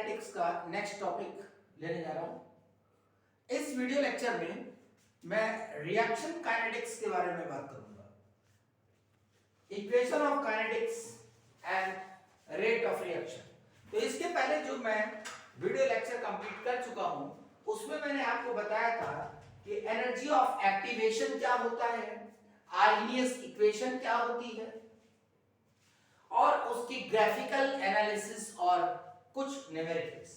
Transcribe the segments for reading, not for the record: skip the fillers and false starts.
Kinetics का next topic लेने जा रहा हूं। इस वीडियो लेक्चर में मैं रिएक्शन काइनेटिक्स के बारे में बात करूंगा। Equation of kinetics and rate of reaction. तो इसके पहले जो मैं वीडियो लेक्चर कंप्लीट कर चुका हूं उसमें मैंने आपको बताया था कि एनर्जी ऑफ एक्टिवेशन क्या होता है, आर्हेनियस इक्वेशन क्या होती है और उसकी ग्राफिकल एनालिसिस और कुछ न्यूमेरिकल्स।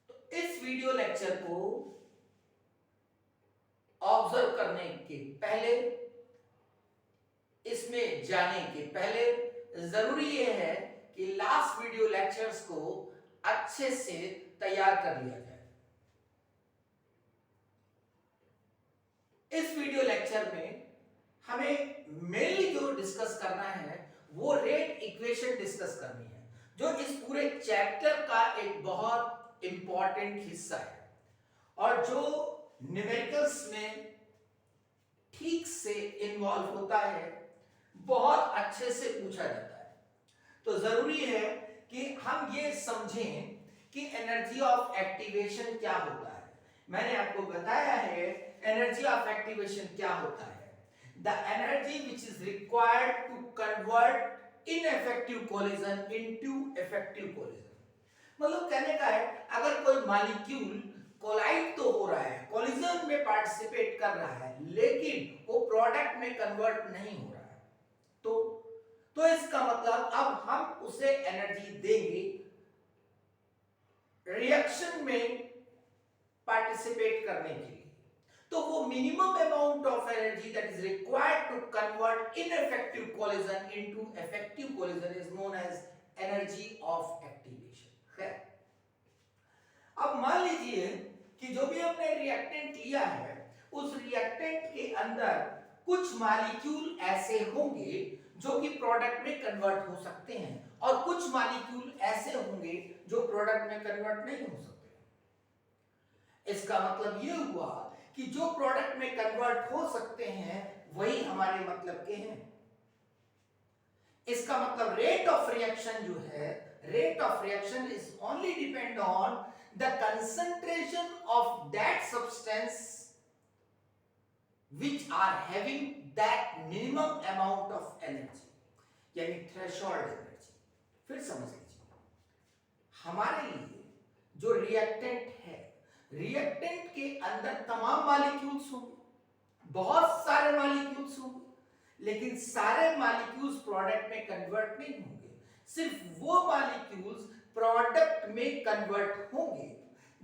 तो इस वीडियो लेक्चर को ऑब्जर्व करने के पहले, इसमें जाने के पहले जरूरी यह है कि लास्ट वीडियो लेक्चर्स को अच्छे से तैयार कर लिया जाए। इस वीडियो लेक्चर में हमें मेनली जो डिस्कस करना है वो रेट इक्वेशन डिस्कस करनी है, जो इस पूरे चैप्टर का एक बहुत इंपॉर्टेंट हिस्सा है और जो न्यूमेरिकल्स में ठीक से इन्वॉल्व होता है, बहुत अच्छे से पूछा जाता है। तो जरूरी है कि हम ये समझें कि एनर्जी ऑफ एक्टिवेशन क्या होता है। मैंने आपको बताया है एनर्जी ऑफ एक्टिवेशन क्या होता है। The energy which is required to convert ineffective collision into effective collision. मतलब कहने का है, अगर कोई मॉलिक्यूल कोलाइड तो हो रहा है, कोलिजन में पार्टिसिपेट कर रहा है, लेकिन वो प्रोडक्ट में कन्वर्ट नहीं हो रहा है, तो इसका मतलब अब हम उसे एनर्जी देंगे रिएक्शन में पार्टिसिपेट करने के लिए। तो वो minimum amount of energy that is required to convert ineffective collision into effective collision is known as energy of activation है। अब मान लीजिए कि जो भी हमने रिएक्टेंट लिया है, उस रिएक्टेंट के अंदर कुछ मॉलिक्यूल ऐसे होंगे जो कि प्रोडक्ट में कन्वर्ट हो सकते हैं और कुछ मॉलिक्यूल ऐसे होंगे जो प्रोडक्ट में कन्वर्ट नहीं हो सकते। इसका मतलब यह हुआ कि जो प्रोडक्ट में कन्वर्ट हो सकते हैं वही हमारे मतलब के हैं। इसका मतलब रेट ऑफ रिएक्शन जो है, rate of reaction is only depend on the concentration of that substance which are having that minimum amount of energy, यानी थ्रेशोल्ड एनर्जी। फिर समझ लीजिए, हमारे लिए जो रिएक्टेंट है, रिएक्टेंट के अंदर तमाम मॉलिक्यूल्स होंगे, बहुत सारे मॉलिक्यूल्स होंगे, लेकिन सारे मॉलिक्यूल्स प्रोडक्ट में कन्वर्ट नहीं होंगे। सिर्फ वो मॉलिक्यूल्स प्रोडक्ट में कन्वर्ट होंगे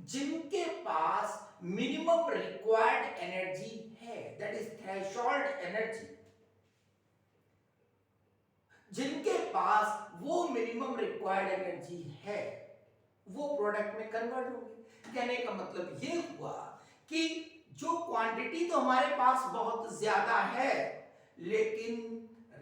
जिनके पास मिनिमम रिक्वायर्ड एनर्जी है, दैट इज थ्रेशोल्ड एनर्जी। जिनके पास वो मिनिमम रिक्वायर्ड एनर्जी है वो प्रोडक्ट में कन्वर्ट होंगे। कहने का मतलब ये हुआ कि जो क्वांटिटी तो हमारे पास बहुत ज्यादा है, लेकिन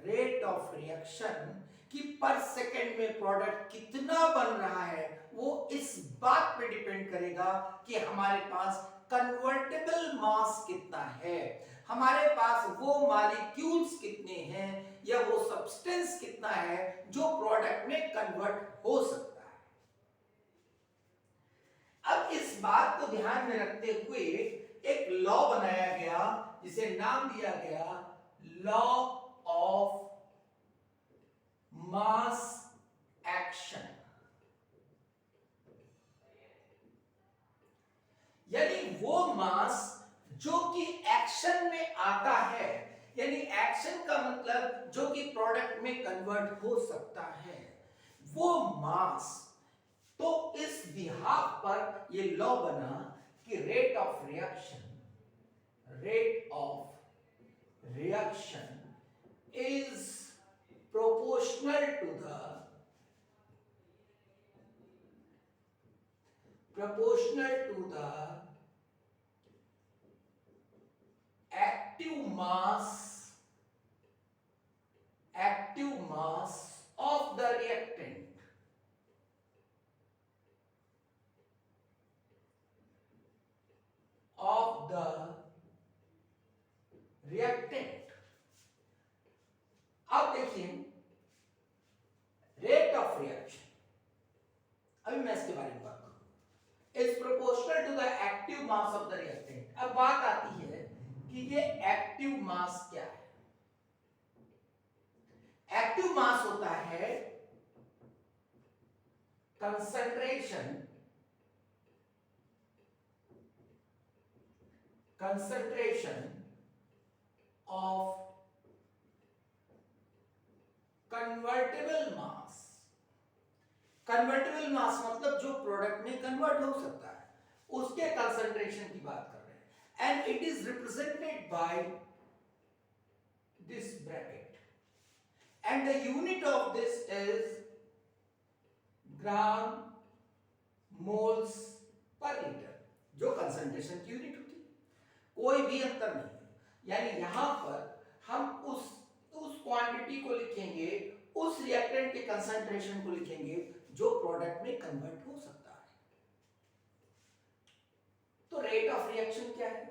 रेट ऑफ रिएक्शन कि पर सेकेंड में प्रोडक्ट कितना बन रहा है वो इस बात पे डिपेंड करेगा कि हमारे पास कन्वर्टेबल मास कितना है, हमारे पास वो मॉलिक्यूल्स कितने हैं या वो सब्सटेंस कितना है जो प्रोडक्ट में कन्वर्ट हो सकता है। अब इस बात को ध्यान में रखते हुए एक लॉ बनाया गया जिसे नाम दिया गया लॉ ऑफ मास एक्शन। यानी वो मास जो कि एक्शन में आता है, यानी एक्शन का मतलब जो कि प्रोडक्ट में कन्वर्ट हो सकता है, वो मास। तो इस बिहाफ पर ये लॉ बना कि rate of reaction is proportional to the active mass of the reactant अब देखिए rate of reaction, mass of the reactant. अब बात आती है कि ये एक्टिव मास क्या है। एक्टिव मास होता है concentration of convertible mass. Convertible mass मतलब जो प्रोडक्ट में कन्वर्ट हो सकता है, उसके कंसंट्रेशन की बात कर रहे हैं। And it is represented by this bracket and the unit of this is gram moles per litre, जो कंसंट्रेशन की यूनिट होती है। कोई भी अंतर नहीं है, यानी यहां पर हम उस क्वांटिटी को लिखेंगे, उस रिएक्टेंट के कंसंट्रेशन को लिखेंगे जो प्रोडक्ट में कन्वर्ट हो सकता है। तो रेट ऑफ रिएक्शन क्या है?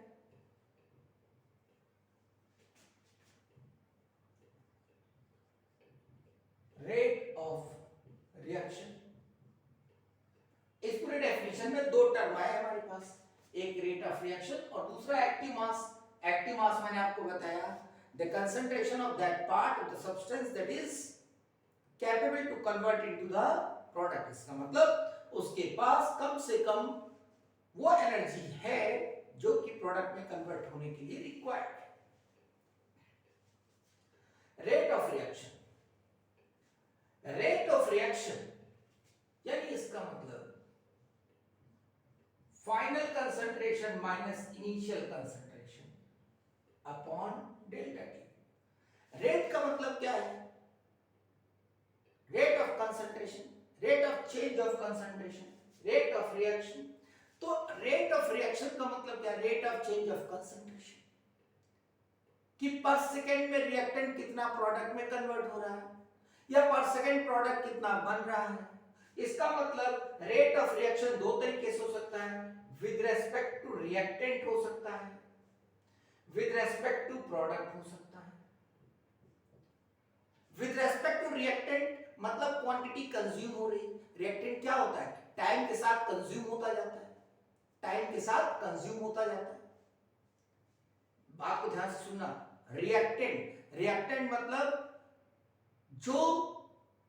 रेट ऑफ रिएक्शन, इस पूरे डेफिनेशन में दो टर्म आए हमारे पास, एक रेट ऑफ रिएक्शन और दूसरा एक्टिव मास। एक्टिव मास मैंने आपको बताया the concentration of that part of the substance that is capable to convert into the product. इसका मतलब उसके पास कम से कम वो एनर्जी है जो कि प्रोडक्ट में कन्वर्ट होने के लिए रिक्वायर्ड है। Rate of reaction, rate of reaction यानी इसका मतलब final concentration minus initial concentration upon delta T. Rate का मतलब क्या है? Rate of concentration, rate of change of concentration, rate of reaction. तो रेट ऑफ रिएक्शन का मतलब क्या? Rate of change of concentration, कि पर सेकेंड में रिएक्टेंट कितना प्रोडक्ट में कन्वर्ट हो रहा है या पर सेकेंड प्रोडक्ट कितना बन रहा है। इसका मतलब रेट ऑफ रिएक्शन दो तरीके से हो सकता है, विद रेस्पेक्ट टू रिएक्टेंट हो सकता है, विद रेस्पेक्ट टू प्रोडक्ट हो सकता है। विद रेस्पेक्ट टू रिएक्टेंट मतलब क्वांटिटी कंज्यूम हो रही। रिएक्टेंट क्या होता है? टाइम के साथ कंज्यूम होता जाता है, टाइम के साथ कंज्यूम होता जाता है। बात को ध्यान से सुनना। रिएक्टेंट, रिएक्टेंट मतलब जो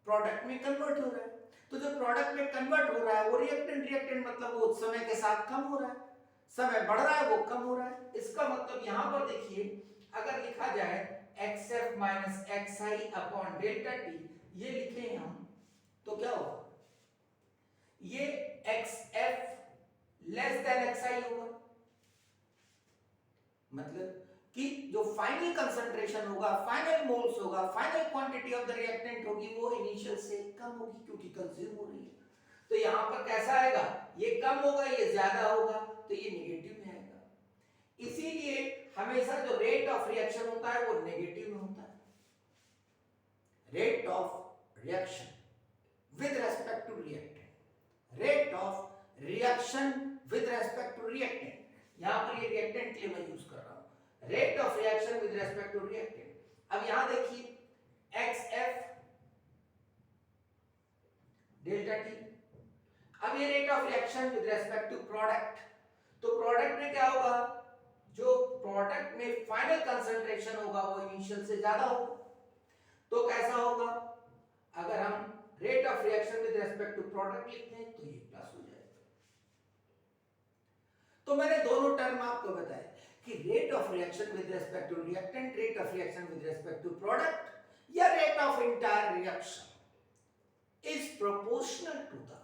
प्रोडक्ट में कन्वर्ट हो रहा है। तो जो प्रोडक्ट में कन्वर्ट हो रहा है वो रिएक्टेंट, रिएक्टेंट मतलब वो समय के साथ कम हो रहा है, समय बढ़ रहा है वो कम हो रहा है। इसका मतलब यहां पर देखिए, अगर लिखा जाए xf minus xi upon delta T, ये लिखें हम तो क्या होगा? ये xf लेस देन xi होगा। मतलब कि जो फाइनल कंसंट्रेशन होगा, फाइनल मोल्स होगा, final quantity of the reactant होगी वो इनिशियल से कम होगी क्योंकि कंज्यूम हो रही है। तो यहां पर कैसा आएगा? ये कम होगा, ये ज्यादा होगा, तो ये नेगेटिव में आएगा। इसीलिए हमेशा जो रेट ऑफ रिएक्शन होता है वो नेगेटिव में होता है। Rate of reaction with respect to reactant, rate of reaction with respect to reactant, यहां पर ये रिएक्टेंट के लिए मैं यूज कर रहा हूं। Rate of reaction with respect to reactant. अब यहां देखिए xf डेल्टा टी। अब ये rate of reaction with respect to product, तो प्रोडक्ट में क्या होगा? जो प्रोडक्ट में फाइनल कंसंट्रेशन होगा वो इनिशियल से ज्यादा होगा। तो कैसा होगा? अगर हम rate of reaction with respect to product लिखते हैं तो ये प्लस हो जाएगा। तो मैंने दोनों टर्म आपको बताए कि rate of reaction with respect to reactant, rate of reaction with respect to product या rate of entire reaction is proportional to the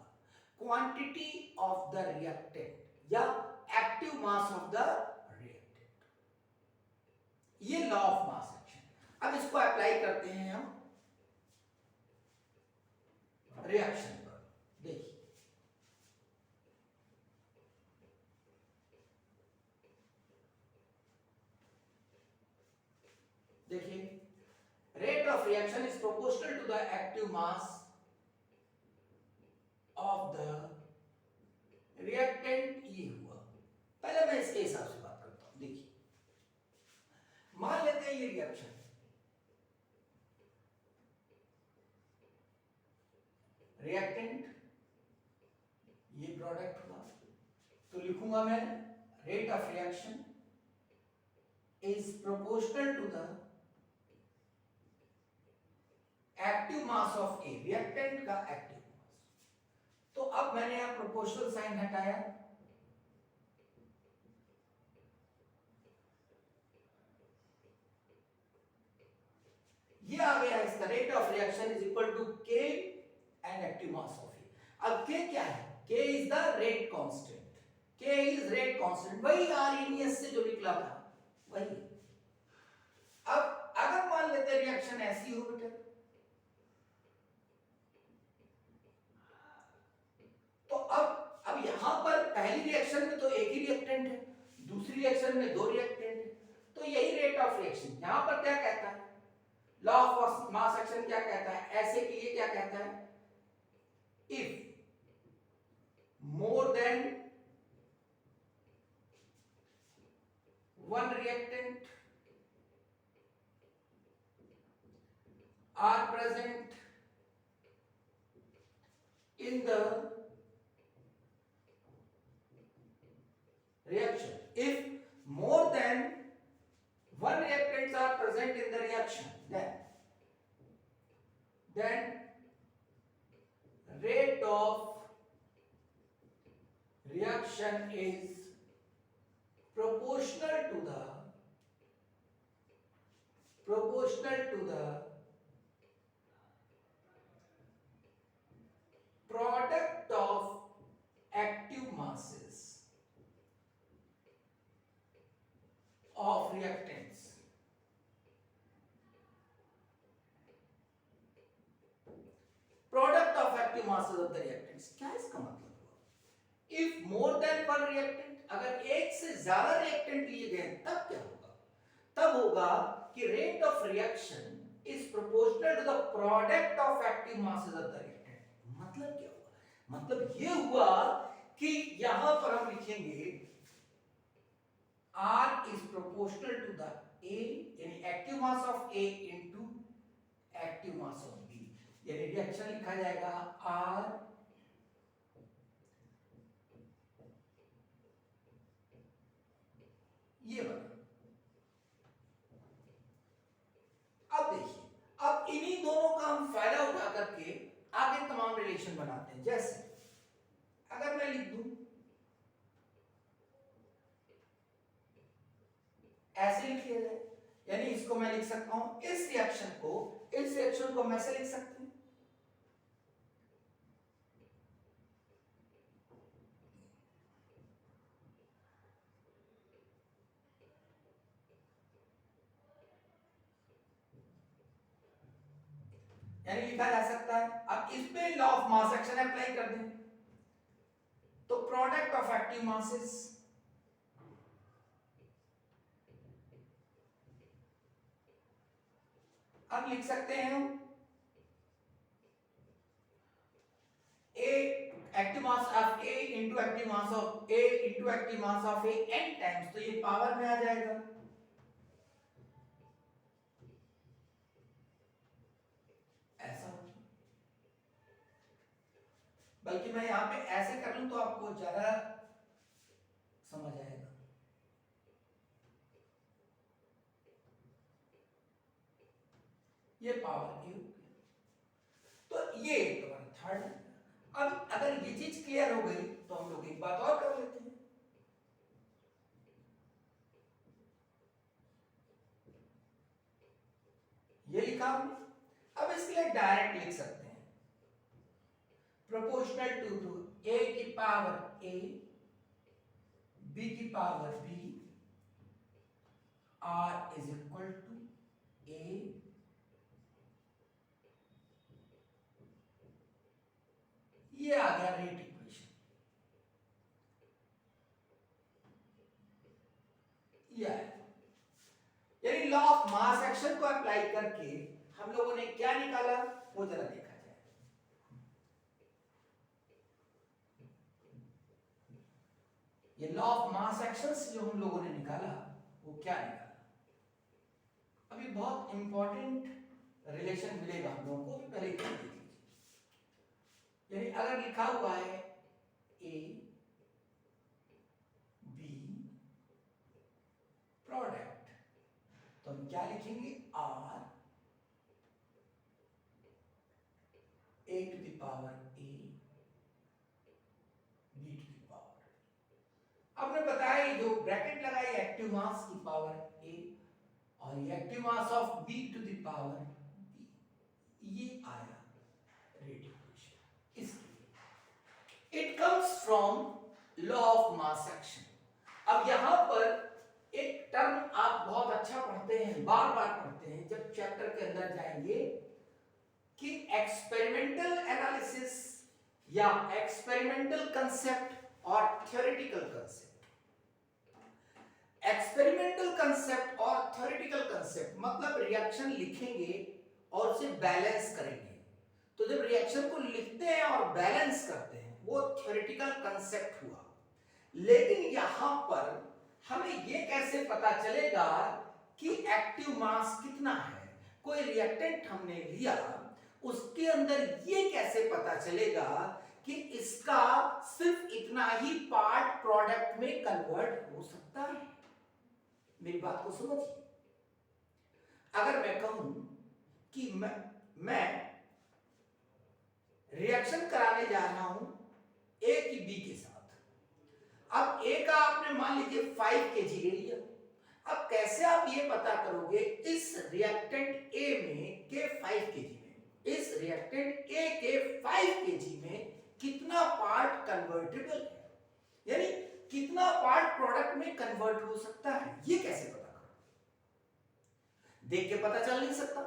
quantity of the reactant या active mass of the reactant. ये law of mass action. अब इसको apply करते हैं हम reaction पर। देखिए देखिए, rate of reaction is proportional to the active mass of the reactant. ये हुआ। पहले मैं इसके हिसाब से बात करता हूं। देखिए मान लेते हैं ये रिएक्शन, रिएक्टेंट ये प्रोडक्ट हुआ, तो लिखूंगा मैं rate of reaction is proportional to the active mass of A, reactant का एक्टिव मास। तो अब मैंने यहां प्रोपोर्शनल साइन हटाया, ये आ गया इसका rate of reaction is equal to K and active mass of A. अब के क्या है? K is the rate constant, K is rate constant, वही आरएनएस से जो निकला था वही। अब अगर मान लेते हैं रिएक्शन ऐसी हो बेटा, तो अब यहां पर पहली रिएक्शन में तो एक ही रिएक्टेंट है, दूसरी रिएक्शन में दो रिएक्टेंट है, तो यही रेट ऑफ रिएक्शन। यहां पर क्या कहता है लॉ ऑफ मास एक्शन, क्या कहता है ऐसे के लिए, क्या कहता है, if more than one reactant are present in the reaction, if more than one reactants are present in the reaction, then rate of reaction is proportional to the product of active masses of reactants। Product of active masses of the reactants, क्या इसका मतलब हुआ? If more than one reactant, अगर एक से ज्यादा reactant लिए गए तब क्या होगा? तब होगा कि rate of reaction is proportional to the product of active masses of the reactant. मतलब क्या हुआ? मतलब ये हुआ कि यहां पर हम लिखेंगे R is proportional to the A, यानी active mass of A into active mass of B, यानी रिएक्शन लिखा जाएगा R ये बना। अब देखिए, अब इन्हीं दोनों का हम फायदा उठा करके आगे तमाम रिलेशन बनाते हैं। जैसे अगर मैं लिख दूं ऐसे लिख लिया जाए, यानी इसको मैं लिख सकता हूं, इस रिएक्शन को मैं ऐसे लिख सकती हूं, यानी लिखा जा सकता है। अब इस पे law of mass action apply कर दें, तो प्रोडक्ट ऑफ एक्टिव मासेस अब लिख सकते हैं हम A active mass of A into active mass of A into active mass of A n times, तो ये पावर में आ जाएगा। ऐसा बल्कि मैं यहां पे ऐसे कर लूं तो आपको ज्यादा समझ आएगा। ये पावर क्यू, तो ये तुम्हारा थर्ड। अब अगर ये चीज क्लियर हो गई तो हम लोग एक बात और कर लेते हैं। ये लिखा हमने, अब इसके लिए डायरेक्ट लिख सकते हैं प्रोपोर्शनल टू a की पावर a, b की power b, r is equal to a ये आ गया रेट इक्वेशन। ये यानी लॉ ऑफ मास एक्शन को अप्लाई करके हम लोगों ने क्या निकाला वो जरा देखा जाए। ये लॉ ऑफ मास एक्शन से जो हम लोगों ने निकाला वो क्या निकाला? अभी बहुत इंपॉर्टेंट रिलेशन मिलेगा हम लोगों को, पहले देख लीजिए। यानी अगर लिखा हुआ है A B A to the power A, B to the power। अब मैं बताया ये जो ब्रैकेट लगाई एक्टिव मास की पावर A और ये active mass of B to the power B, ये आया रेट इक्वेशन। इसके it comes from law of mass action. अब यहां पर एक टर्म आप बहुत अच्छा पढ़ते हैं, बार बार पढ़ते हैं जब चैप्टर के अंदर जाएंगे, कि एक्सपेरिमेंटल एनालिसिस या एक्सपेरिमेंटल कंसेप्ट और थ्योरेटिकल कंसेप्ट। एक्सपेरिमेंटल कंसेप्ट और थ्योरेटिकल कंसेप्ट मतलब रिएक्शन लिखेंगे और उसे बैलेंस करेंगे। तो जब रिएक्शन को लिखते हैं और बैलेंस करते हैं वो थ्योरेटिकल कंसेप्ट हुआ। लेकिन यहां पर हमें ये कैसे पता चलेगा कि एक्टिव मास कितना है? कोई रिएक्टेंट हमने लिया, उसके अंदर ये कैसे पता चलेगा कि इसका सिर्फ इतना ही पार्ट प्रोडक्ट में कन्वर्ट हो सकता है? मेरी बात को समझिए। अगर मैं कहूं कि मैं रिएक्शन कराने जा रहा हूं ए की बी के साथ, अब ए का आपने मान लीजिए 5 kg ले लिया। अब कैसे आप ये पता करोगे इस रिएक्टेंट ए में के 5 kg में, इस रिएक्टेंट ए के 5 kg में कितना पार्ट कन्वर्टेबल है, यानी कितना पार्ट प्रोडक्ट में कन्वर्ट हो सकता है? ये कैसे पता करो? देख के पता चल नहीं सकता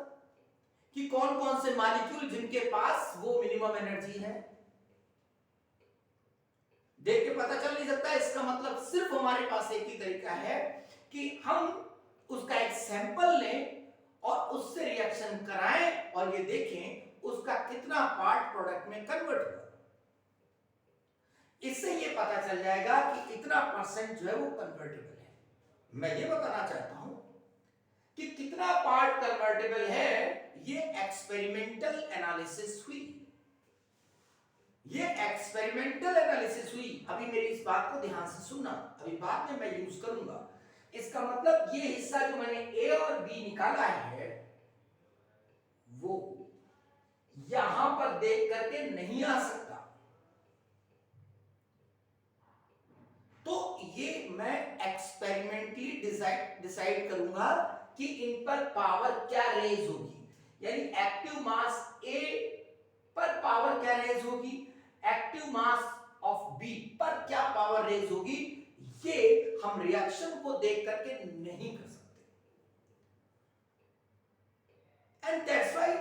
कि कौन कौन से मॉलिक्यूल जिनके पास वो मिनिमम एनर्जी है। देख के पता चल नहीं सकता। इसका मतलब सिर्फ हमारे पास एक ही तरीका है कि हम उसका एक सैंपल लें और उससे रिएक्शन कराएं और ये देखें उसका कितना पार्ट प्रोडक्ट में कन्वर्ट हुआ। इससे ये पता चल जाएगा कि इतना परसेंट जो है वो कन्वर्टेबल है। मैं ये बताना चाहता हूं कि कितना पार्ट कन्वर्टेबल है, ये एक्सपेरिमेंटल एनालिसिस हुई। ये एक्सपेरिमेंटल एनालिसिस हुई। अभी मेरी इस बात को ध्यान से सुनना, अभी बाद में मैं यूज करूंगा। इसका मतलब ये हिस्सा जो मैंने ए और बी निकाला है वो यहां पर देख करके नहीं आ सकता। तो ये मैं एक्सपेरिमेंटली डिसाइड करूंगा कि इन पर पावर क्या रेज होगी, यानी एक्टिव मास ए पर पावर क्या रेज होगी, एक्टिव मास ऑफ बी पर क्या पावर रेज होगी, ये हम रिएक्शन को देख करके नहीं कर सकते। And that's why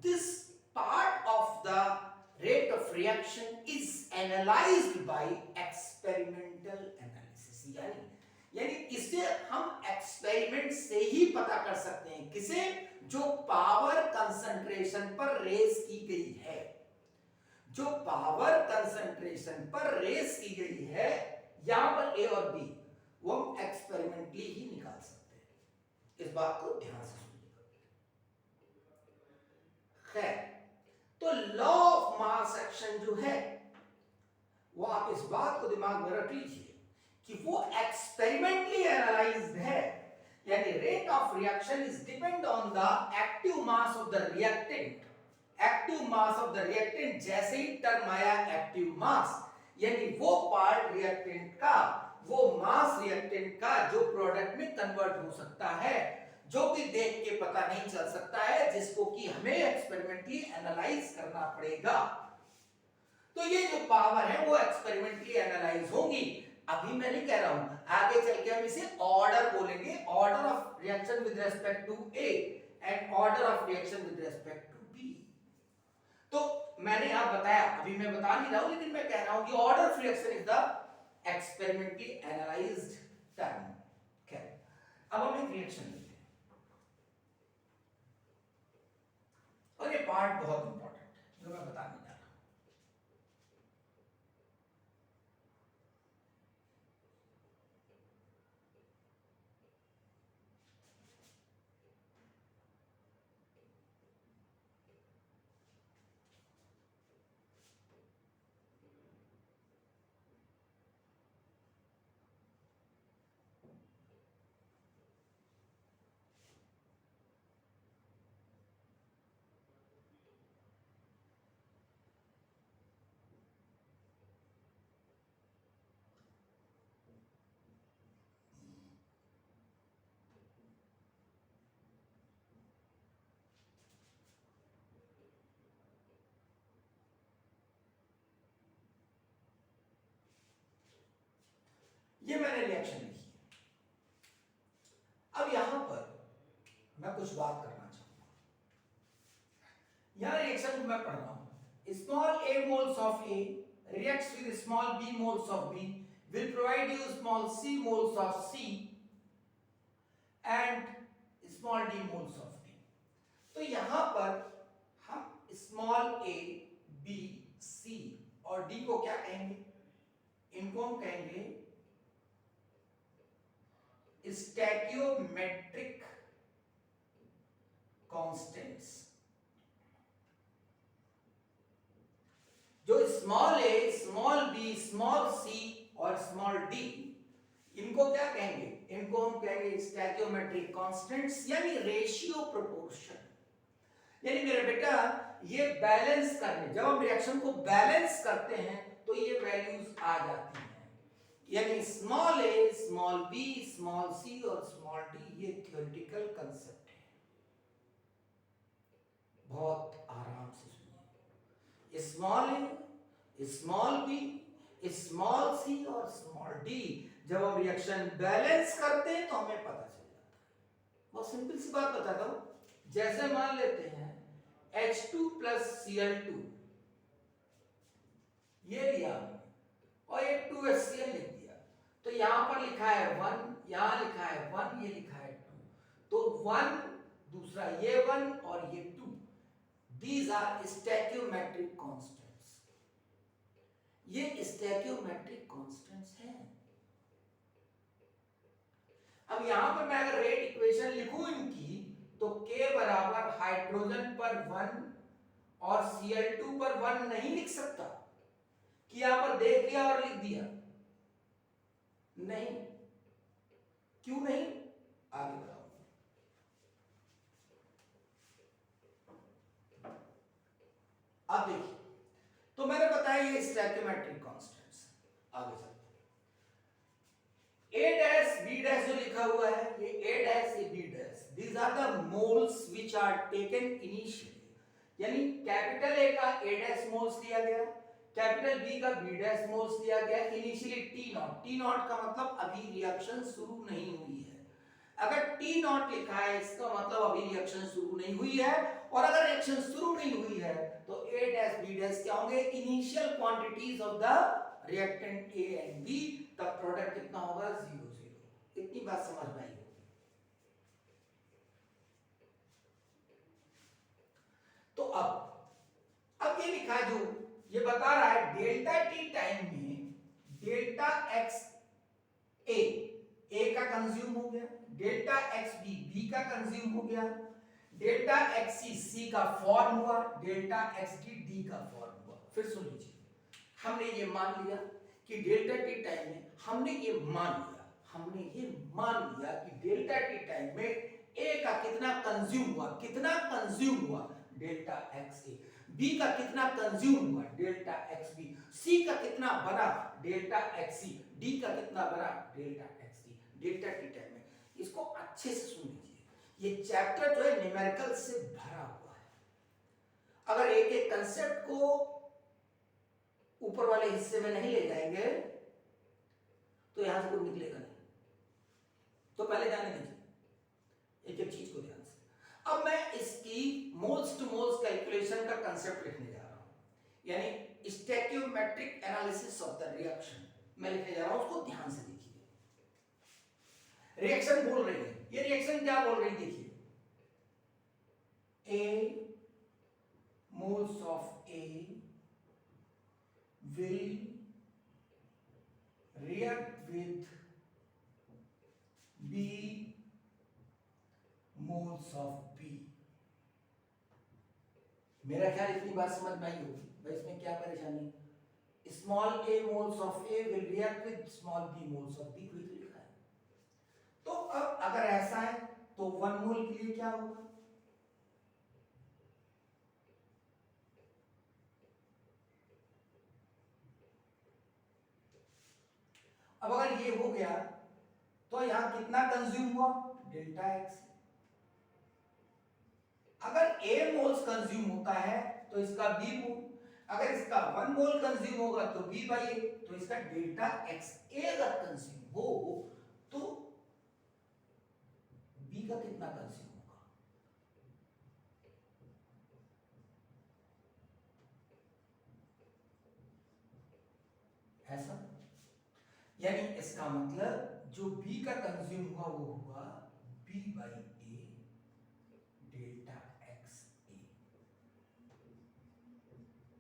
this part of the rate of reaction is analyzed by experimental analysis। यानी इसे हम एक्सपेरिमेंट से ही पता कर सकते हैं। किसे? जो पावर कंसंट्रेशन पर रेस की गई है, जो पावर कंसंट्रेशन पर रेस की गई है यहां पर ए और बी, वो हम एक्सपेरिमेंटली ही निकाल सकते हैं। इस बात को ध्यान से सुनिएगा। खैर, तो लॉ ऑफ मास एक्शन जो है वो आप इस बात को दिमाग में रख लीजिए कि वो एक्सपेरिमेंटली एनालाइज्ड है, यानी rate of reaction is depend on the active mass of the reactant. Active mass of the reactant, जैसे ही टर्म आया एक्टिव मास, यानी वो पार्ट रिएक्टेंट का, वो मास रिएक्टेंट का जो प्रोडक्ट में कन्वर्ट हो सकता है, जो कि देख के पता नहीं चल सकता है, जिसको कि हमें एक्सपेरिमेंटली एनालाइज करना पड़ेगा। तो ये जो पावर है वो एक्सपेरिमेंटली एनालाइज होंगी। अभी मैं नहीं कह रहा हूं, आगे चल के हम इसे ऑर्डर बोलेंगे, order of reaction with respect to A and order of reaction with respect to B. तो मैंने आप बताया, अभी मैं बता नहीं रहा हूं, लेकिन मैं कह रहा हूं कि order of reaction is the experimentally analysed term. खैर, अब हम एक रिएक्शन लेते हैं और ये पार्ट बहुत इंपॉर्टेंट है जो मैं बताने जा रहा हूं। ये मैंने रिएक्शन लिखी है। अब यहां पर मैं कुछ बात करना चाहूंगा। यहां रिएक्शन को मैं पढ़ रहा हूं। Small a moles of A reacts with small b moles of B will provide you small c moles of C and small d moles of D। तो यहां पर हम स्मॉल a b c और d को क्या कहेंगे? इनको हम कहेंगे स्टैकियोमेट्रिक कांस्टेंट्स। जो small a, small b, small c और स्मॉल d, इनको क्या कहेंगे? इनको हम कहेंगे स्टैकियोमेट्रिक कांस्टेंट्स, यानी रेशियो प्रोपोर्शन। यानी मेरे बेटा ये बैलेंस करने, जब हम रिएक्शन को बैलेंस करते हैं तो ये वैल्यूज आ जाती हैं। यानी small a, small b, small c और स्मॉल d ये थ्योरेटिकल कंसेप्ट है। बहुत आराम से सुनिए। Small a, small b, small c और स्मॉल d जब हम रिएक्शन बैलेंस करते हैं तो हमें पता चल जाता है। बहुत सिंपल सी बात बताता हूं। जैसे मान लेते हैं H2 plus Cl2, ये लिया और ये 2HCl लिख दिया, तो यहां पर लिखा है 1, यहां लिखा है 1, ये लिखा है 2, तो 1 दूसरा ये 1 और ये 2, these are stoichiometric constants। ये stoichiometric constants हैं। अब यहां पर मैं अगर रेट इक्वेशन लिखूं इनकी, तो K बराबर हाइड्रोजन पर 1 और Cl2 पर 1 नहीं लिख सकता कि यहां पर देख लिया और लिख दिया। नहीं, क्यों नहीं? आगे बताओ। अब देखिए, तो मैंने बताया ये स्टैकियोमेट्रिक कांस्टेंट्स। आगे चलते A dash B dash जो लिखा हुआ है, ये A dash ये B dash, these are the moles which are taken initially। यानी कैपिटल A का A dash मोल्स लिया गया, कैपिटल B का B dash मोल्स लिया गया initially T not. T not का मतलब अभी रिएक्शन शुरू नहीं हुई है। अगर T नॉट लिखा है इसका मतलब अभी रिएक्शन शुरू नहीं हुई है, और अगर रिएक्शन शुरू नहीं हुई है तो A dash B dash क्या होंगे? Initial quantities of the reactant A and B, तब प्रोडक्ट कितना होगा? 0 0। इतनी बात समझ में आई होगी। तो अब ये लिखा है, जो ये बता रहा है डेल्टा टी टाइम में डेल्टा एक्स ए का कंज्यूम हो गया, डेल्टा एक्स बी का कंज्यूम हो गया, डेल्टा एक्स सी का फॉर्म हुआ, डेल्टा एक्स डी का फॉर्म हुआ। फिर सुन लीजिए, हमने ये मान लिया कि डेल्टा टी टाइम में हमने ये मान लिया कि डेल्टा टी टाइम में ए का कितना कंज्यूम हुआ डेल्टा एक्स ए, बी का कितना कंज्यूम हुआ डेल्टा एक्स बी, सी का कितना बना डेल्टा एक्स सी, डी का कितना बना delta x D, delta T time में। इसको अच्छे से सुन लीजिए, ये चैप्टर जो है न्यूमेरिकल से भरा हुआ है। अगर एक एक कंसेप्ट को ऊपर वाले हिस्से में नहीं ले जाएंगे तो यहां से कुछ निकलेगा नहीं। तो पहले जाने दीजिए एक एक चीज को ध्यान से। अब मैं इसकी मोल्स टू मोल्स कैलकुलेशन का कंसेप्ट लिखने जा रहा हूं, यानी स्टैकियोमेट्रिक एनालिसिस ऑफ द रिएक्शन मैं लिखने जा रहा हूं, उसको ध्यान से देखिए। रिएक्शन बोल रही है, ये रिएक्शन क्या बोल रही है? देखिए, A moles of A will react with B moles of B। मेरा ख्याल इतनी बात समझ में आई होगी भाई, इसमें क्या परेशानी? Small a moles of A will react with small b moles of B, कोई तो लिखा है। तो अब अगर ऐसा है तो 1 मोल के लिए क्या होगा? अब अगर ये हो गया तो यहां कितना कंज्यूम हुआ? Delta x. अगर A मोल्स कंज्यूम होता है तो इसका B मोल, अगर इसका 1 मोल कंज्यूम होगा तो B/A, तो इसका डेल्टा एक्स ए अगर कंज्यूम हो तो बी का कितना कंज्यूम होगा? ऐसा, यानी इसका मतलब जो बी का कंज्यूम हुआ वो हुआ B by A delta x A.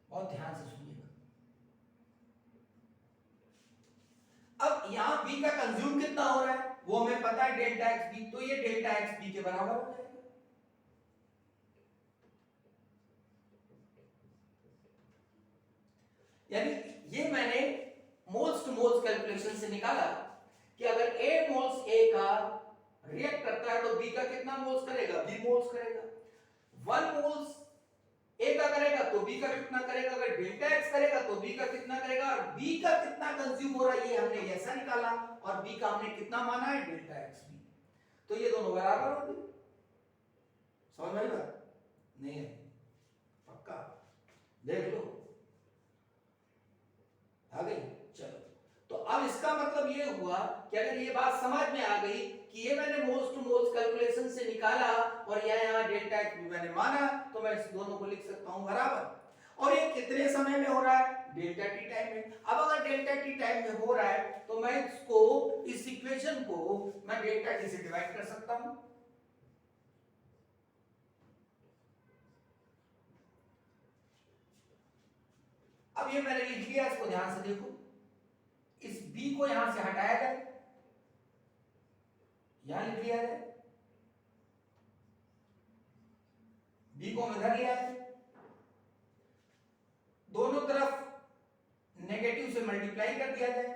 बहुत ध्यान से सुनिएगा। अब यहां बी का कंज्यूम कितना हो रहा है वो हमें पता है, डेल्टा एक्स बी, तो ये डेल्टा एक्स बी के बराबर हो जाएगा। यानी ये मैंने मोल्स टू मोल्स कैलकुलेशन से निकाला कि अगर ए मोल्स ए का रिएक्ट करता है तो बी का कितना मोल्स करेगा? बी मोल्स करेगा। 1 मोल्स ए का करेगा तो बी का कितना करेगा? अगर डेल्टा एक्स करेगा तो बी का कितना करेगा? और बी का कितना कंज्यूम हो रहा है ये हमने ऐसा निकाला, और बी का हमने कितना माना है? Delta x B. तो ये दोनों बराबर होंगे। समझ में आई बात? नहीं है? पक्का देख लो, आ गई? चलो, तो अब इसका मतलब ये हुआ कि अगर ये बात समझ में आ गई कि ये मैंने मोल्स टू मोल्स कैलकुलेशन से निकाला और यहाँ डेल्टा एक्स भी मैंने माना, तो मैं इस दोनों को लिख सकता हूं बराबर। और ये कितने समय में हो रहा है? डेल्टा टी टाइम में। अब अगर डेल्टा टी टाइम में हो रहा है तो मैं इसको, इस इक्वेशन को मैं डेल्टा टी से डिवाइड कर सकता हूं। अब ये मैंने लिख लिया, इसको ध्यान से देखो। इस b को यहां से हटाया जाए, यहां लिख लिया जाए, b को हम इधर लिया है, दोनों तरफ नेगेटिव से मल्टीप्लाई कर दिया जाए।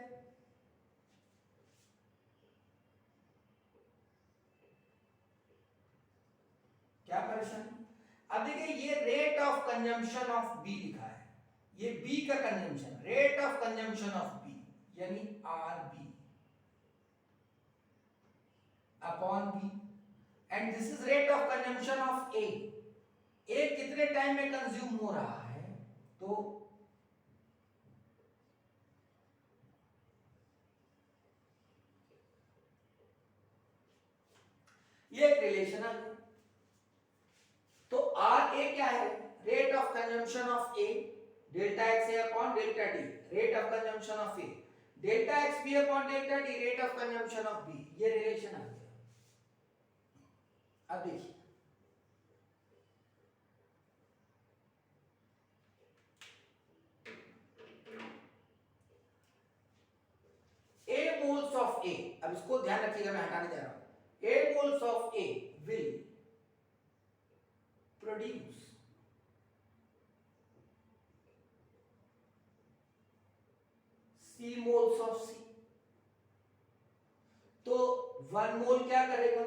क्या परेशानी? अब देखिए ये rate of consumption of B लिखा है, ये बी का consumption, rate of consumption of B यानी R B upon B, and this is rate of consumption of A. A कितने टाइम में कंज्यूम हो रहा है? तो ये एक रिलेशन है। तो आर ए क्या है? Rate of consumption of A, delta x A upon delta D, rate of consumption of A, delta x B upon delta D, rate of consumption of B. ये रिलेशन आ गया। अब देखिए, A moles of A, अब इसको ध्यान रखिएगा, मैं हटाने जा रहा हूं। A moles of A will produce C moles of C। तो 1 मोल क्या करेगा?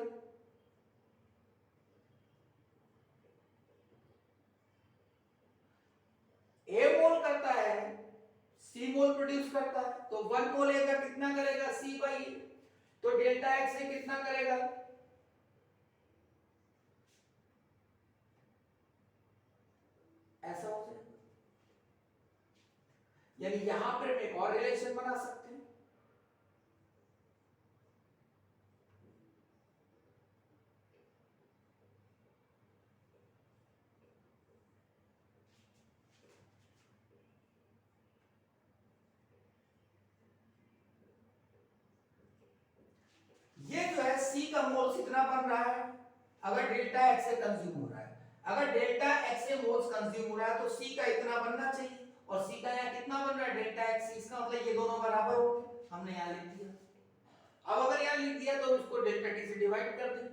A मोल करता है, C मोल प्रोड्यूस करता है, तो 1 मोल A का कितना करेगा? C by A। तो डेल्टा एक्स से कितना करेगा? ऐसा हो जाएगा। यानी यहां पर एक और रिलेशन बना सकते हैं। ये जो है C का मोल्स इतना बन रहा है अगर डेल्टा एक्स से कंज्यूम हो रहा है। अगर डेल्टा एक्स से मोल्स कंज्यूम हो रहा है तो C का इतना बनना चाहिए, और C का यहाँ कितना बन रहा है? Delta x. इसका मतलब ये दोनों बराबर हो गए, हमने यहाँ लिख दिया। अब अगर यहाँ लिख दिया तो इसको डेल्टा टी से डिवाइड कर दें,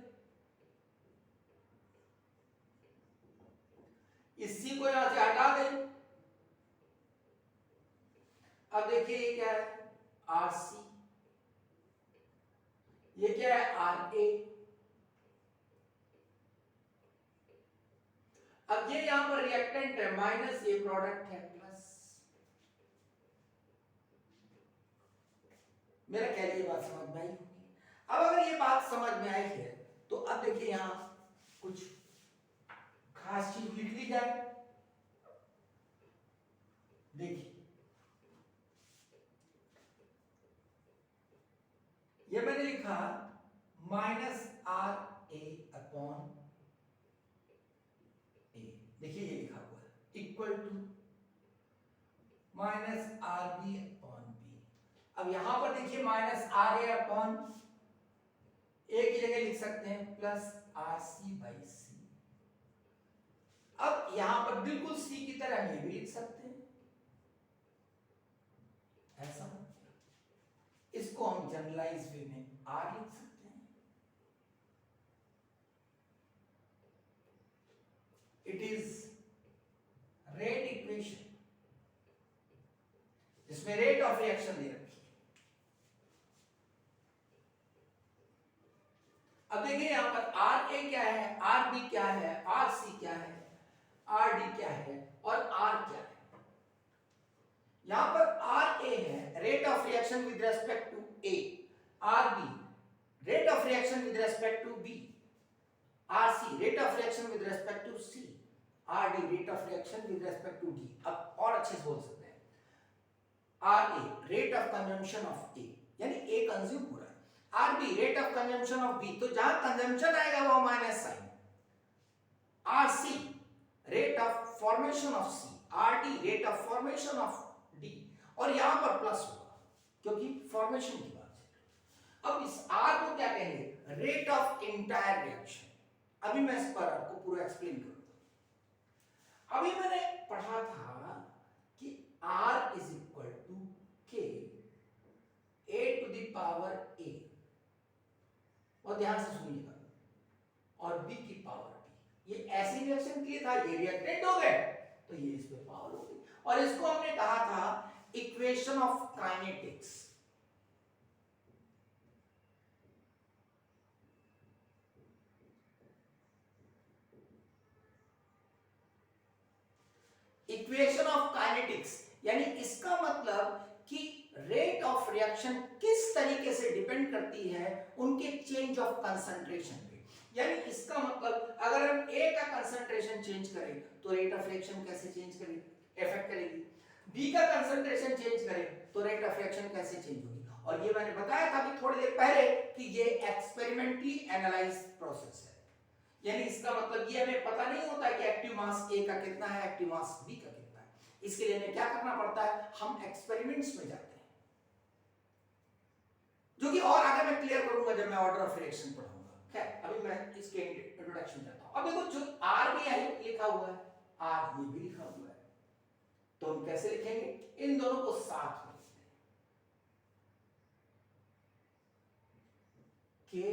इस C को यहाँ से हटा दें। अब देखिए ये क्या है? आर सी, ये क्या है? R A. अब ये यहां पर रिएक्टेंट है माइनस, ये प्रोडक्ट है प्लस। मेरा कह रही बात समझ में आई होगी। अब अगर ये बात समझ में आई है तो अब देखिए यहां कुछ खास चीज लिख ली जाए। देखिए लिखा minus R A upon A, देखिए ये लिखा हुआ है equal to minus R B upon B. अब यहां पर देखिए माइनस आर ए अपॉन ए की जगह लिख सकते हैं plus R C by C. अब यहां पर बिल्कुल सी की तरह ये भी लिख सकते हैं ऐसा, इसको हम जनरलाइज वे में आर लिख सकते हैं। इट इज रेट इक्वेशन जिसमें रेट ऑफ रिएक्शन दे रखी है। अब देखिए यहां पर आर ए क्या है, आर बी क्या है, आर सी क्या है, आर डी क्या है और आर क्या है। यहां पर आर ए है rate of reaction with respect to A, R B rate of reaction with respect to B, R C rate of reaction with respect to C, R D rate of reaction with respect to D. अब और अच्छे से बोल सकते हैं, R A rate of consumption of A यानी A consume हो रहा है, R B rate of consumption of B, तो जहां कंजम्पशन आएगा वो minus sign, R C rate of formation of C, R D rate of formation of D, और यहां पर प्लस होगा क्योंकि फॉर्मेशन की बात है। अब इस आर को क्या कहेंगे, रेट ऑफ इंटायर रिएक्शन। अभी मैं इस पर आपको पूरा एक्सप्लेन करूंगा। अभी मैंने पढ़ा था कि R इज इक्वल टू के ए टू द पावर ए, और ध्यान से सुनिएगा, और बी की पावर बी। ये ऐसी रिएक्शन के लिए था, ये रिएक्टेंट हो गए तो ये इस पे पावर हो गई। और इसको हमने कहा था equation of kinetics. Equation of kinetics यानी इसका मतलब कि रेट ऑफ रिएक्शन किस तरीके से डिपेंड करती है उनके चेंज ऑफ कंसंट्रेशन पे। यानी इसका मतलब अगर हम ए का कंसंट्रेशन चेंज करें तो रेट ऑफ रिएक्शन कैसे चेंज करेगी, इफेक्ट करेगी, बी का कंसंट्रेशन चेंज करें तो रेट ऑफ रिएक्शन कैसे चेंज होगी। और ये मैंने बताया था अभी थोड़ी देर पहले कि ये एक्सपेरिमेंटली एनालाइज्ड प्रोसेस है, यानी इसका मतलब ये हमें पता नहीं होता कि एक्टिव मास ए का कितना है, एक्टिव मास बी का कितना है। इसके लिए हमें क्या करना पड़ता है, हम एक्सपेरिमेंट्स में जाते हैं, जो कि और आगे मैं क्लियर करूंगा जब मैं ऑर्डर ऑफ रिएक्शन पढ़ूंगा। खैर अभी मैं इसके इंट्रोडक्शन जाता हूं। अब देखो जो आर भी लिखा हुआ है, आर ये भी लिखा हुआ है, तो हम कैसे लिखेंगे, इन दोनों को साथ में लिखते हैं, के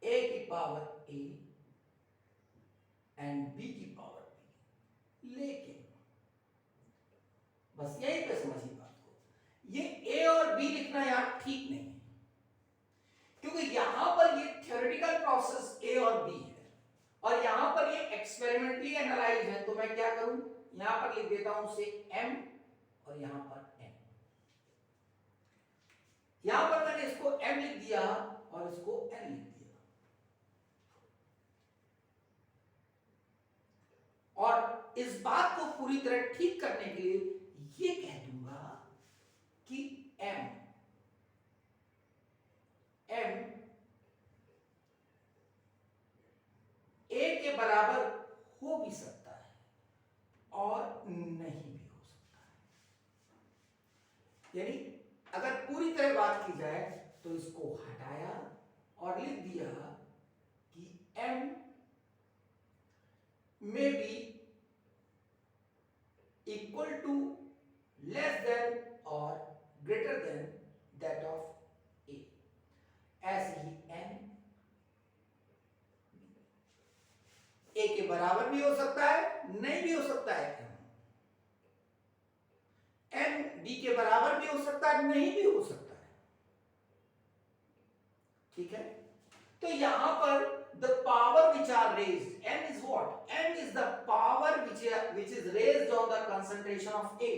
ए की पावर ए एंड बी की पावर बी। लेकिन बस यही पे समझिए बात को, ये ए और बी लिखना यार ठीक नहीं है, क्योंकि यहां पर ये थ्योरेटिकल प्रोसेस ए और बी है और यहां पर ये एक्सपेरिमेंटली एनालाइज है। तो मैं क्या करूं, यहां पर लिख देता हूं से एम और यहां पर एन। यहां पर मैंने इसको एम लिख दिया और इसको एन लिख दिया, और इस बात को पूरी तरह ठीक करने के लिए ये कह दूंगा कि एम ए के बराबर हो भी सकता है और नहीं भी हो सकता है। यानी अगर पूरी तरह बात की जाए तो इसको हटाया और लिख दिया कि M may be equal to, less than or greater than that of A, ऐसे ही n A के बराबर भी हो सकता है, नहीं भी हो सकता है, n D के बराबर भी हो सकता है, नहीं भी हो सकता है। ठीक है, तो यहां पर the power which are raised, n is what, n is the power which is raised on the concentration of A,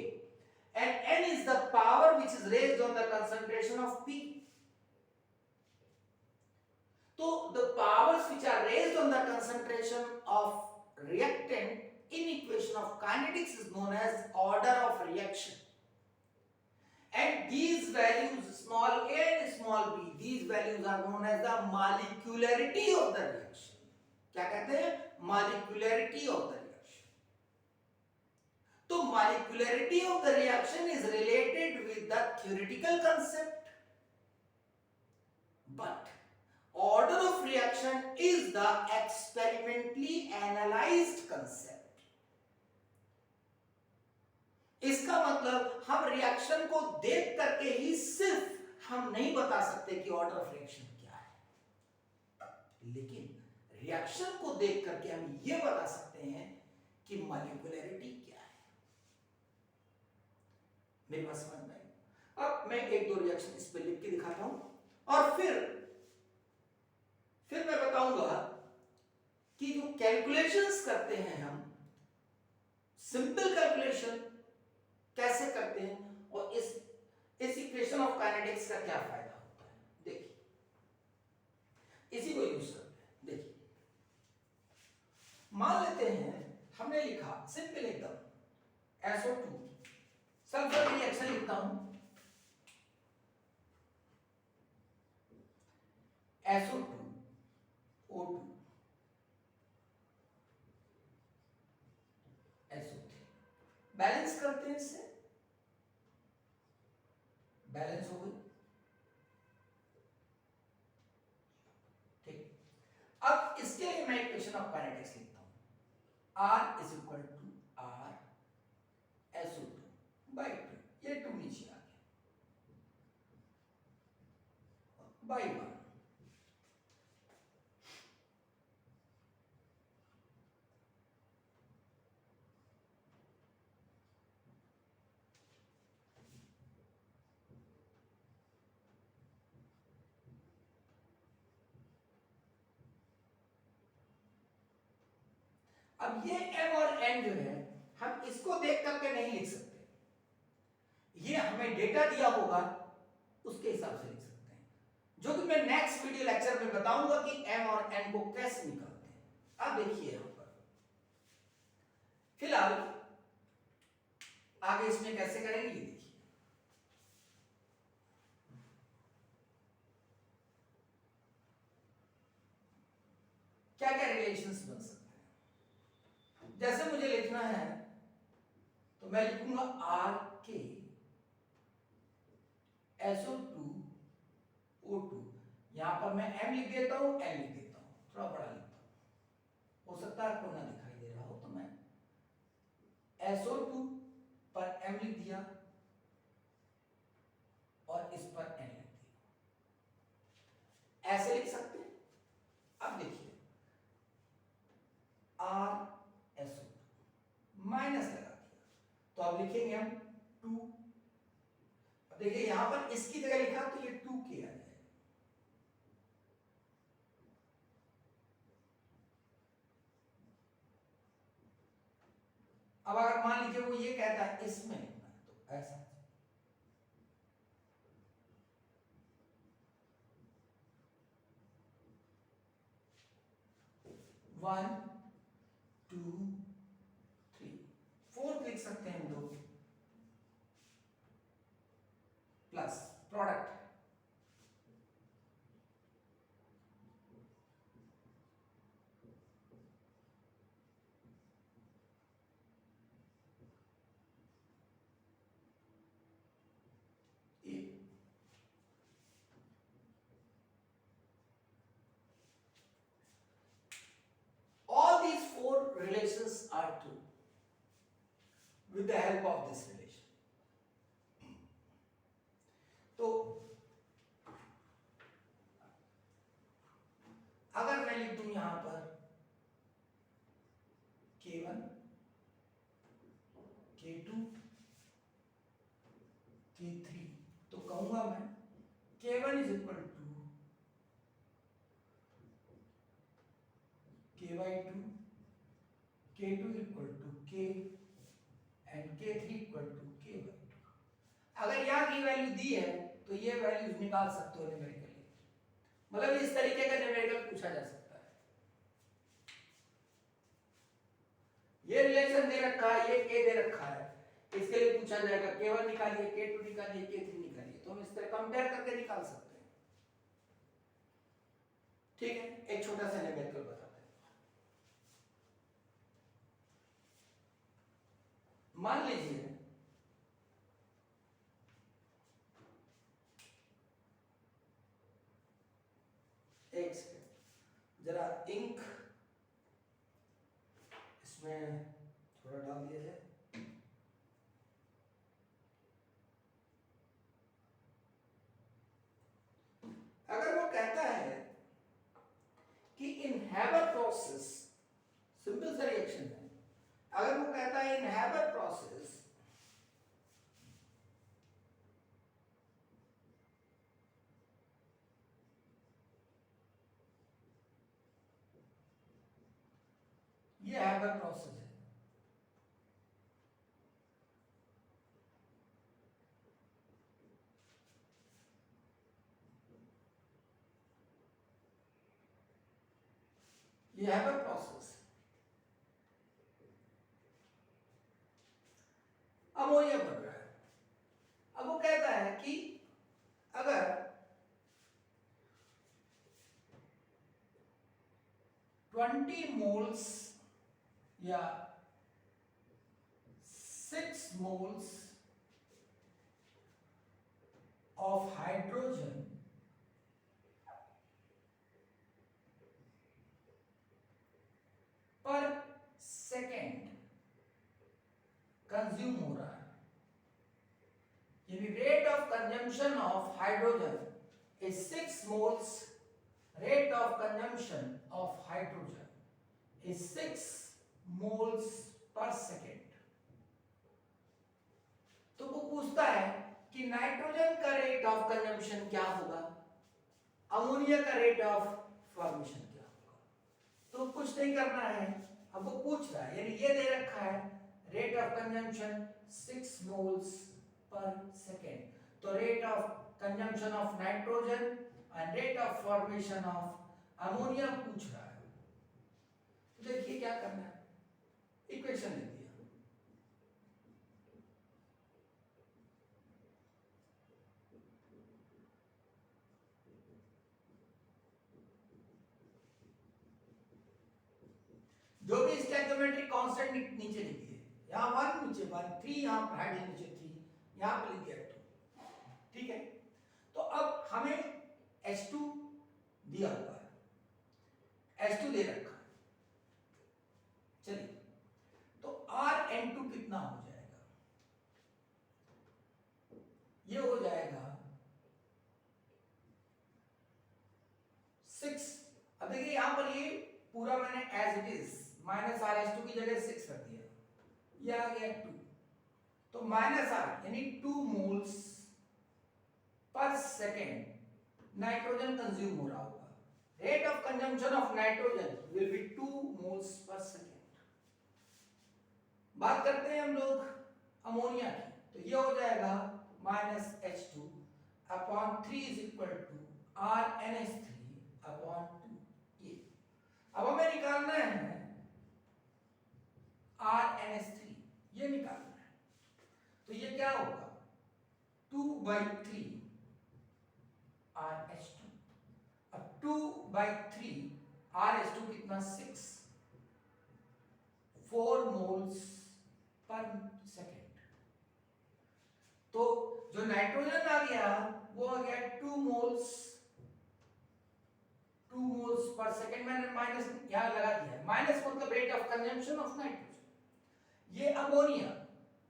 and n is the power which is raised on the concentration of B. So the powers which are raised on the concentration of reactant in equation of kinetics is known as order of reaction, and these values small a and small b, these values are known as the molecularity of the reaction. क्या कहते हैं? molecularity of the reaction. तो molecularity of the reaction is related with the theoretical concept, but order of reaction is the experimentally analyzed concept. इसका मतलब हम reaction को देख करके ही सिर्फ हम नहीं बता सकते कि ऑर्डर ऑफ रिएक्शन क्या है, लेकिन रिएक्शन को देख करके हम ये बता सकते हैं कि मॉलिक्यूलरिटी क्या है। मेरी बात समझ में आई? अब मैं एक दो रिएक्शन इस पे लिख के दिखाता हूं और फिर मैं बताऊंगा कि जो कैलकुलेशंस करते हैं हम, सिंपल कैलकुलेशन कैसे करते हैं और इस इक्वेशन ऑफ काइनेटिक्स का क्या फायदा होता है। देखिए, इसी को यूज करते हैं। देखिए, मान लेते हैं हमने लिखा सिंपल एकदम SO2 सल्फर रिएक्शन लिखता हूं, SO2 O2 SO3 बैलेंस करते हैं, इससे बैलेंस हो गई। ठीक, अब इसके लिए मैं इक्वेशन ऑफ काइनेटिक्स लिखता हूं, R is equal to R SO2 by 2, ये 2 नीचे आ गया, बाई 1। अब ये m और n जो है हम इसको देख करके नहीं लिख सकते, ये हमें डेटा दिया होगा उसके हिसाब से लिख सकते हैं, जो कि मैं नेक्स्ट वीडियो लेक्चर में बताऊंगा कि m और n को कैसे निकालते हैं। अब देखिए यहां पर फिलहाल आगे इसमें कैसे करेंगे ये देखिए। क्या क्या रिलेशंस बन सकते हैं, जैसे मुझे लिखना है तो मैं लिखूंगा RK SO2 O2, यहां पर मैं M लिख देता हूं, N लिख देता हूं, थोड़ा बड़ा लिखता हूं, हो सकता है आपको ना दिखाई दे रहा हो, तो मैं SO2 पर M लिख दिया और इस पर N लिख दिया, ऐसे लिख सकते हैं। अब देखिए RSO2 माइनस लगा दिया, तो अब लिखेंगे हम 2। अब देखिए यहां पर इसकी जगह लिखा तो ये 2K आ जाएगा। अब अगर मान लीजिए वो ये कहता है इसमें लिखना है तो ऐसा 1 2 3 4 लिख सकते हैं हम लोग, plus product A. All these 4 relations are true with the help of this relation. तो अगर मैं लिख दूं यहां पर K1 K2 K3, तो कहूंगा मैं K1 is equal to K/2, K2 equal to K and K3 equal to K/2। अगर यहाँ की वैल्यू दी है तो ये वैल्यूज निकाल सकते हो न्यूमेरिकली, मतलब इस तरीके का न्यूमेरिकल पूछा जा सकता है। ये रिलेशन दे रखा है, ये K दे रखा है, इसके लिए पूछा जाएगा K1 निकालिए, K2 निकालिए, K3 निकालिए, तो हम इस तरह कंपेयर करके निकाल सकते हैं। ठीक है, एक छोटा सा न्यूमेरिकल बताते हैं। मान लीजिए एक सेकेंड, जरा इंक इसमें थोड़ा डाल दिया जाए। अगर वो कहता है कि इन हैबर प्रोसेस, सिंपल सा रिएक्शन है, अगर वो कहता है इन हैबर प्रोसेस ये हैबर प्रोसेस है, ये हैबर प्रोसेस, अमोनिया बन रहा है। अब वो कहता है कि अगर 20 मोल्स या 6 मोल्स ऑफ हाइड्रोजन पर सेकेंड कंज्यूम हो रहा है, यानी rate of consumption of hydrogen is 6 moles, rate of consumption of hydrogen is 6 moles per second। तो वो पूछता है कि नाइट्रोजन का रेट ऑफ कंजम्पशन क्या होगा, अमोनिया का रेट ऑफ फॉर्मेशन क्या होगा। तो कुछ नहीं करना है, अब वो पूछ रहा है, यानी ये दे रखा है rate of consumption 6 moles per second, तो rate of consumption of nitrogen and rate of formation of ammonia पूछ रहा है। तो देखिए क्या करना है, इक्वेशन लिख दिया, जो भी स्टैचोमेट्रिक कांस्टेंट नीचे लिख दिए, यहाँ 1 नीचे 1, 3 यहाँ पर हाइड्रोजन नीचे 3, यहाँ पर लिख दिया 2। ठीक है, तो अब हमें H2 दिया हुआ है, H2 दे रखा है। चलिए, तो RN2 कितना हो जाएगा, ये हो जाएगा 6। अब देखिए यहां पर ये पूरा मैंने एज इट इज -RH2 की जगह 6 रख दिया, ये आ गया 2, तो -R यानी 2 moles per second nitrogen consume हो रहा होगा। Rate of consumption of nitrogen will be 2 moles per second. बात करते हैं हम लोग अमोनिया की, तो ये हो जाएगा -H2 upon 3 is equal to RNH3 upon 2। ये अब हमें निकालना है RNH3, ये निकालना है, तो ये क्या होगा 2/3 RH2। अब 2/3 RH2 कितना 6, 4 मोल्स पर सेकेंड। तो जो नाइट्रोजन आ गया वो आ गया 2 मोल्स पर सेकेंड, मैंने माइनस यहां लगा दिया, माइनस मतलब rate of consumption of nitrogen. ये अमोनिया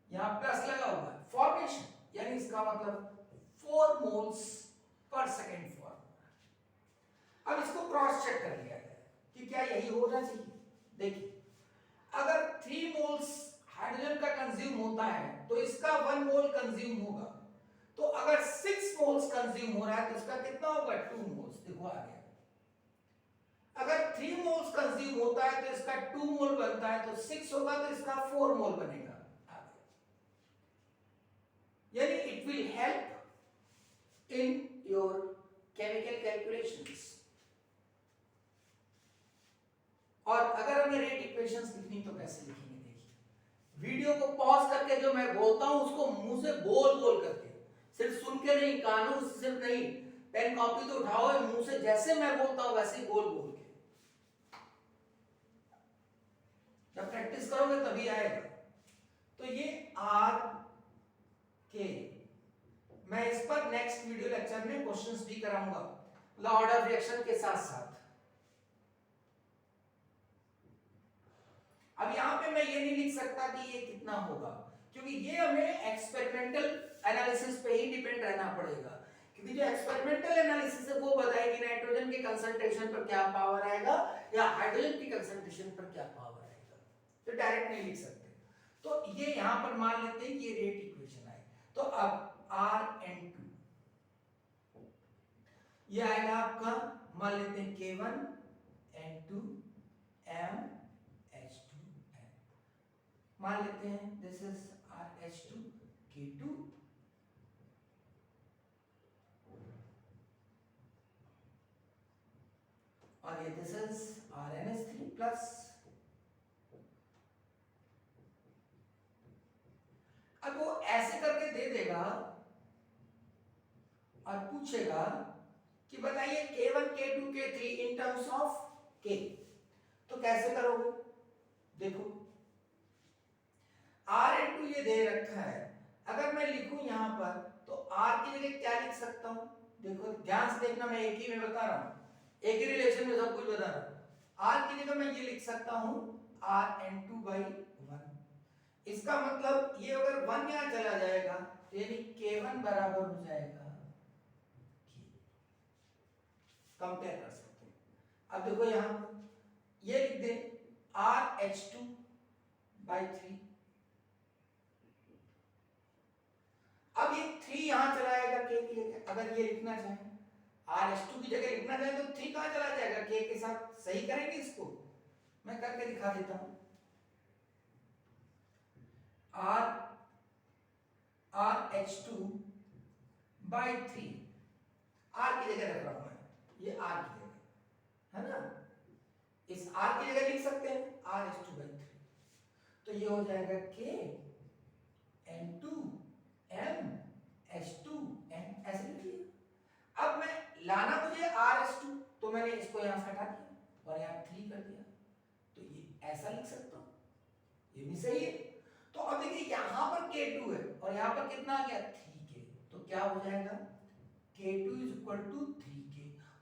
यहां प्लस लगा हुआ है, फॉर्मेशन यानी इसका मतलब 4 मोल्स पर सेकेंड फॉर्म। अब इसको क्रॉस चेक कर लिया जाए कि क्या यही होना चाहिए। देखिए, अगर 3 मोल्स हाइड्रोजन का कंज्यूम होता है तो इसका 1 मोल कंज्यूम होगा, तो अगर 6 मोल्स कंज्यूम हो रहा है तो इसका कितना होगा 2 मोल्स। देखो आ गया, अगर 3 मोल्स कंज्यूम होता है तो इसका 2 मोल बनता है, तो 6 होगा तो इसका 4 मोल बनेगा। आ गया, यानी it will help in your chemical calculations. और अगर हमें रेट इक्वेशंस लिखनी तो कैसे लिखेंगे, देखिए वीडियो को पॉज करके जो मैं बोलता हूं उसको मुंह से बोल बोल करके, सिर्फ सुन के नहीं, कानों से सिर्फ नहीं, पेन कॉपी तो उठाओ, मुंह से जैसे मैं बोलता हूं वैसे ही बोल बोल के। जब प्रैक्टिस करोगे तभी आएगा। तो ये आर के, मैं इस पर नेक्स्ट वीडियो लेक्चर में क्वेश्चंस भी कराऊंगा लॉ ऑर्डर रिएक्शन के साथ साथ। अब यहां पे मैं ये नहीं लिख सकता कि ये कितना होगा, क्योंकि ये हमें एक्सपेरिमेंटल एनालिसिस पे ही डिपेंड रहना पड़ेगा, क्योंकि जो एक्सपेरिमेंटल एनालिसिस है वो बताएगी नाइट्रोजन के कंसंट्रेशन पर क्या पावर आएगा या हाइड्रोजन की कंसंट्रेशन पर क्या पावर आएगा, तो डायरेक्ट नहीं लिख सकते। तो ये यहां पर मान लेते हैं कि ये रेट इक्वेशन आए। तो अब Rn2 ये आएगा आपका, मान लेते हैं K1 N2 M H2N, मान लेते हैं दिस इज RH2 K2 और ये दिस इज RNH3 प्लस। अब वो ऐसे करके दे देगा और पूछेगा कि बताइए K1 K2 K3 in terms of K, तो कैसे करोगे? देखो Rn2 ये दे रखा है, अगर मैं लिखूं यहां पर तो R की जगह क्या लिख सकता हूं? देखो ध्यान से देखना, मैं एक ही में बता रहा हूं, एक ही रिलेशन में सब कुछ बता रहा हूं। R की जगह मैं ये लिख सकता हूं Rn2/1, इसका मतलब ये अगर 1 यहां चला जाएगा तो यानी K1 बराबर हो जाएगा, कंपेयर कर सकते हैं। अब देखो यहां ये लिख दे RH2/3, अब ये 3 यहां चला जाएगा K की जगह, अगर ये लिखना चाहें RH2 की जगह लिखना चाहें तो 3 कहां चला जाएगा K के साथ, सही करेंगे इसको, मैं करके दिखा देता हूं। RH2/3 R की जगह रख रहा हूं मैं, ये R की जगह है ना, इस R की जगह लिख सकते हैं RH2/3, तो ये हो जाएगा K N2 M H2N, ऐसे लिखिए। अब मैं लाना मुझे RH2, तो मैंने इसको यहां से हटा दिया और यहां 3 कर दिया, तो ये ऐसा लिख सकता हूं, ये भी सही है। तो अब देखिए यहां पर K2 है और यहां पर कितना आ गया 3K, तो क्या हो जाएगा K2 = 3K,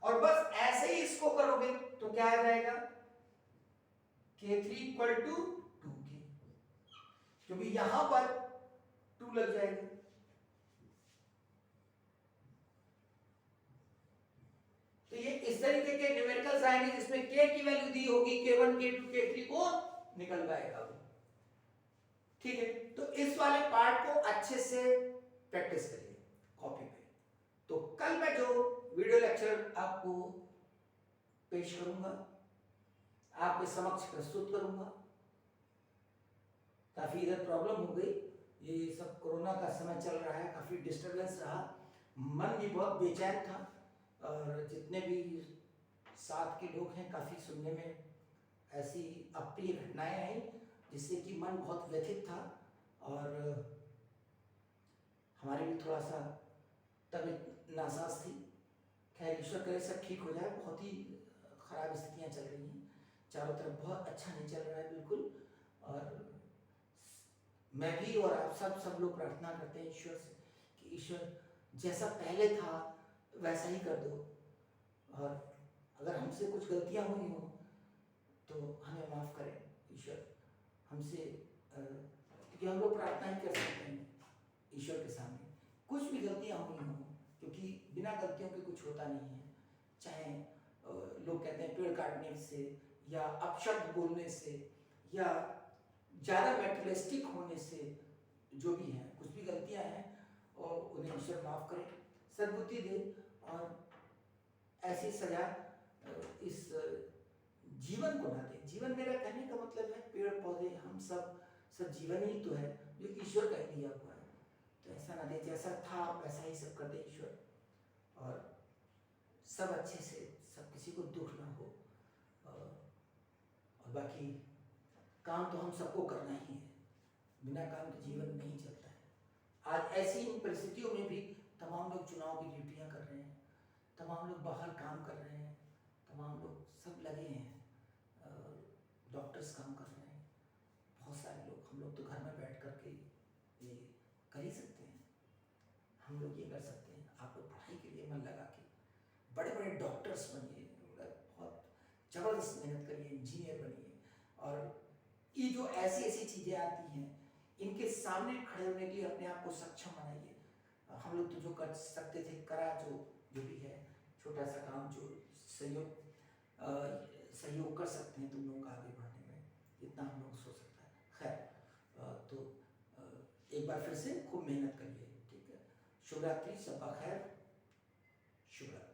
और बस ऐसे ही इसको करोगे तो क्या आ जाएगा K3 = 2K, क्योंकि यहां पर 2 लग जाएगा। तो ये इस तरीके के न्यूमेरिकल्स आएंगे जिसमें K की वैल्यू दी होगी, K1 K2 K3 को निकल पाएगा वो, ठीक है। तो इस वाले पार्ट को अच्छे से प्रैक्टिस करिए कॉपी पे। तो कल मैं जो वीडियो लेक्चर आपको पेश करूंगा, आपके समक्ष प्रस्तुत करूंगा। काफी इधर प्रॉब्लम हो गई, ये सब कोरोना का समय चल रहा है, काफी डिस्टरबेंस रहा, मन भी बहुत बेचैन था, और जितने भी साथ के लोग हैं काफी सुनने में ऐसी अप्रिय घटनाएं आई जिससे कि मन बहुत व्यथित था, और हमारे भी थोड़ा सा तबीयत नासाज थी। खैर ईश्वर करे सब ठीक हो जाए, बहुत ही खराब स्थितियां चल रही हैं चारों तरफ, बहुत अच्छा नहीं चल रहा है बिल्कुल, और मैं भी और आप सब लोग प्रार्थना करते हैं ईश्वर से कि ईश्वर जैसा पहले था वैसा ही कर दो, और अगर हमसे कुछ गलतियां हुई हो तो हमें माफ करें ईश्वर हमसे, क्योंकि हम लोग प्रार्थना ही कर सकते हैं ईश्वर के सामने, कुछ भी गलतियां हुई हो, क्योंकि बिना गलतियों के कुछ होता नहीं है। चाहे लोग कहते हैं पेड़ काटने से या अपशब्द बोलने से या ज़्यादा मेटेरियलिस्टिक होने से, जो भी है कुछ भी गलतियां हैं, और उन्हें ईश्वर माफ करे, सद्बुद्धि दे, और ऐसी सजा इस जीवन को ना दे। जीवन मेरा कहने का मतलब है पेड़ पौधे हम सब जीवन ही तो है जो ईश्वर का ही दिया हुआ है, तो ऐसा ना दे, जैसा था वैसा ही सब कर दे ईश्वर, और सब अच्छे से, सब किसी को दुख ना हो, और बाकी काम तो हम सबको करना ही है, बिना काम के जीवन नहीं चलता है। आज ऐसी इन परिस्थितियों में भी तमाम लोग चुनाव की ड्यूटियां कर रहे हैं, तमाम लोग बाहर काम कर रहे हैं, तमाम लोग सब लगे हैं, डॉक्टर्स काम कर रहे हैं, बहुत सारे लोग। हम लोग तो घर में बैठ कर के ये कर ही सकते हैं, हम लोग ये कर सकते हैं। आप लोग पढ़ाई के लिए मन लगा के बड़े बड़े डॉक्टर्स बनिए, बहुत ज़बरदस्त मेहनत करिए, इंजीनियर बनिए, और ये जो ऐसी ऐसी चीज़ें आती हैं इनके सामने खड़े होने के लिए अपने आप को सक्षम बनाइए। हम लोग तो जो कर सकते थे करा, जो भी है छोटा सा काम जो सहयोग कर सकते हैं तुम लोगों का आगे बढ़ने में, इतना हम लोग सोच सकता है। खैर, तो एक बार फिर से खूब मेहनत करिए, ठीक है। शुभ रात्रि, सबका खैर, शुभ रात्रि।